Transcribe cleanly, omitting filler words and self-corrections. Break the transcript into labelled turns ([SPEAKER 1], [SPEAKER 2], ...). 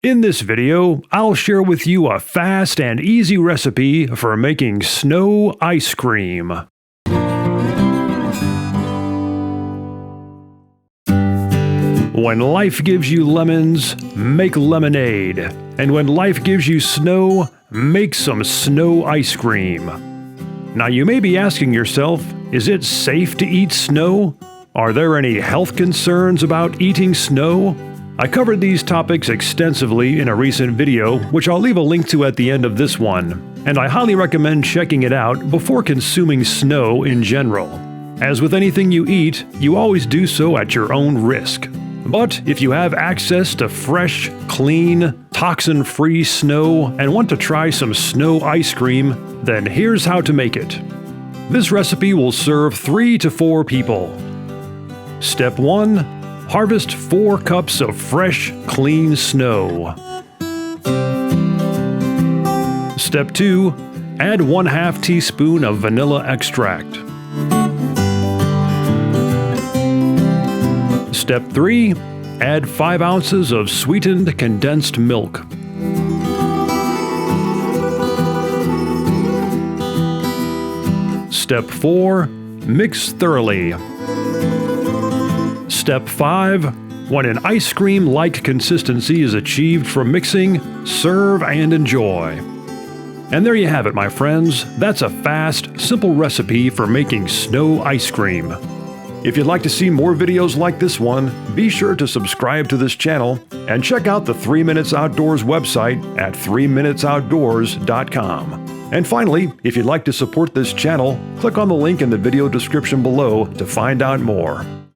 [SPEAKER 1] In this video, I'll share with you a fast and easy recipe for making snow ice cream. When life gives you lemons, make lemonade. And when life gives you snow, make some snow ice cream. Now you may be asking yourself, is it safe to eat snow? Are there any health concerns about eating snow? I covered these topics extensively in a recent video, which I'll leave a link to at the end of this one, and I highly recommend checking it out before consuming snow in general. As with anything you eat, you always do so at your own risk. But if you have access to fresh, clean, toxin-free snow and want to try some snow ice cream, then here's how to make it. This recipe will serve 3 to 4 people. Step 1. Harvest 4 cups of fresh, clean snow. Step 2. Add 1/2 teaspoon of vanilla extract. Step 3. Add 5 ounces of sweetened condensed milk. Step 4. Mix thoroughly. Step 5. When an ice cream-like consistency is achieved from mixing, serve and enjoy. And there you have it, my friends. That's a fast, simple recipe for making snow ice cream. If you'd like to see more videos like this one, be sure to subscribe to this channel and check out the 3 Minutes Outdoors website at 3minutesoutdoors.com. And finally, if you'd like to support this channel, click on the link in the video description below to find out more.